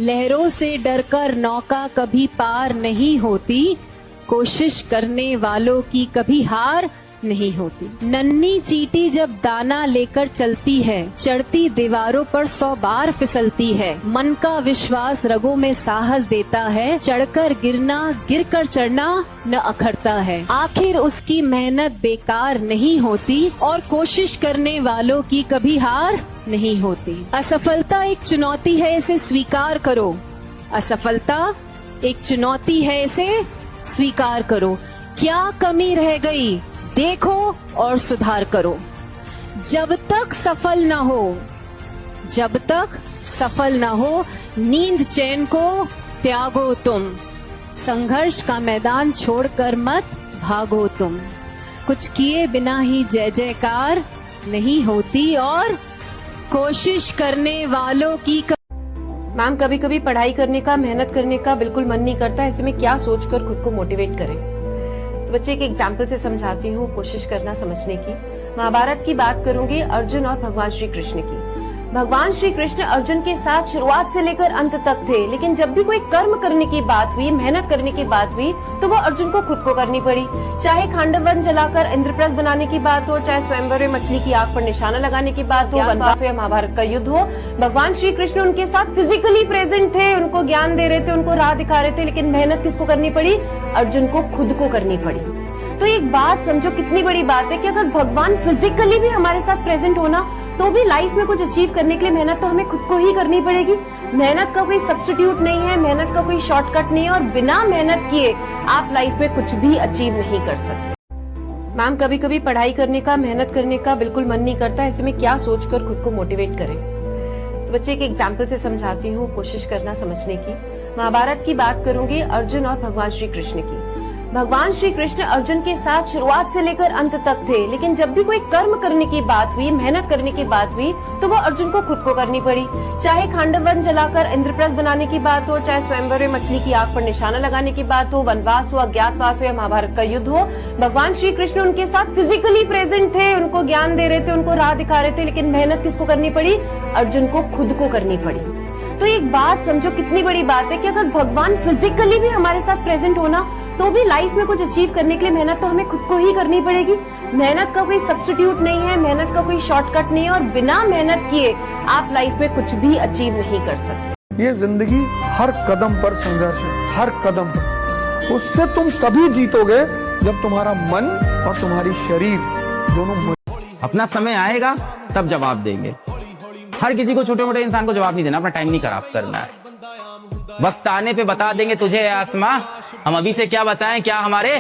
लहरों से डरकर नौका कभी पार नहीं होती, कोशिश करने वालों की कभी हार नहीं होती। नन्ही चींटी जब दाना लेकर चलती है, चढ़ती दीवारों पर 100 बार फिसलती है। मन का विश्वास रगों में साहस देता है, चढ़कर गिरना गिरकर चढ़ना न अखरता है। आखिर उसकी मेहनत बेकार नहीं होती और कोशिश करने वालों की कभी हार नहीं होती। असफलता एक चुनौती है, इसे स्वीकार करो। असफलता एक चुनौती है, इसे स्वीकार करो। क्या कमी रह गई देखो और सुधार करो। जब तक सफल न हो, जब तक सफल न हो, नींद चैन को त्यागो तुम। संघर्ष का मैदान छोड़कर मत भागो तुम। कुछ किए बिना ही जय जयकार नहीं होती और कोशिश करने वालों की मैम, कभी कभी पढ़ाई करने का, मेहनत करने का बिल्कुल मन नहीं करता। ऐसे में क्या सोचकर खुद को मोटिवेट करें? तो बच्चे एक एग्जाम्पल से समझाती हूँ, कोशिश करना समझने की। महाभारत की बात करूंगी, अर्जुन और भगवान श्री कृष्ण की। भगवान श्री कृष्ण अर्जुन के साथ शुरुआत से लेकर अंत तक थे, लेकिन जब भी कोई कर्म करने की बात हुई, मेहनत करने की बात हुई, तो वो अर्जुन को खुद को करनी पड़ी। चाहे खांडव वन जलाकर इंद्रप्रस्थ बनाने की बात हो, चाहे स्वयंवर में मछली की आंख पर निशाना लगाने की बात हो, वनवास हो या महाभारत का युद्ध हो, भगवान श्री कृष्ण उनके साथ फिजिकली प्रेजेंट थे, उनको ज्ञान दे रहे थे, उनको राह दिखा रहे थे, लेकिन मेहनत किसको करनी पड़ी? अर्जुन को खुद को करनी पड़ी। तो एक बात समझो, कितनी बड़ी बात है कि अगर भगवान फिजिकली भी हमारे साथ प्रेजेंट होना, तो भी लाइफ में कुछ अचीव करने के लिए मेहनत तो हमें खुद को ही करनी पड़ेगी। मेहनत का कोई सब्स्टिट्यूट नहीं है, मेहनत का कोई शॉर्टकट नहीं है, और बिना मेहनत किए आप लाइफ में कुछ भी अचीव नहीं कर सकते। मैम, कभी कभी पढ़ाई करने का, मेहनत करने का बिल्कुल मन नहीं करता। ऐसे में क्या सोचकर खुद को मोटिवेट करें? तो बच्चे एक एग्जाम्पल से समझाती हूँ, कोशिश करना समझने की। महाभारत की बात करूंगी, अर्जुन और भगवान श्री कृष्ण की। भगवान श्री कृष्ण अर्जुन के साथ शुरुआत से लेकर अंत तक थे, लेकिन जब भी कोई कर्म करने की बात हुई, मेहनत करने की बात हुई, तो वो अर्जुन को खुद को करनी पड़ी। चाहे खांडव वन जलाकर इंद्रप्रस्थ बनाने की बात हो, चाहे स्वयंवर में मछली की आंख पर निशाना लगाने की बात हो, वनवास हो, अज्ञातवास हो या महाभारत का युद्ध हो, भगवान श्री कृष्ण उनके साथ फिजिकली प्रेजेंट थे, उनको ज्ञान दे रहे थे, उनको राह दिखा रहे थे, लेकिन मेहनत किसको करनी पड़ी? अर्जुन को खुद को करनी पड़ी। तो एक बात समझो, कितनी बड़ी बात है कि अगर भगवान फिजिकली भी हमारे साथ प्रेजेंट होना, तो भी लाइफ में कुछ अचीव करने के लिए मेहनत तो हमें खुद को ही करनी पड़ेगी। मेहनत का कोई सब्स्टिट्यूट नहीं है, मेहनत का कोई शॉर्टकट नहीं है, और बिना मेहनत किए आप लाइफ में कुछ भी अचीव नहीं कर सकते। ये जिंदगी हर कदम पर संघर्ष है, हर कदम पर। उससे तुम तभी जीतोगे जब तुम्हारा मन और तुम्हारी शरीर दोनों। अपना समय आएगा तब जवाब देंगे। हर किसी को, छोटे मोटे इंसान को जवाब नहीं देना, अपना टाइम नहीं खराब करना है। वक्त आने पे बता देंगे तुझे आसमां, हम अभी से क्या बताएं क्या हमारे।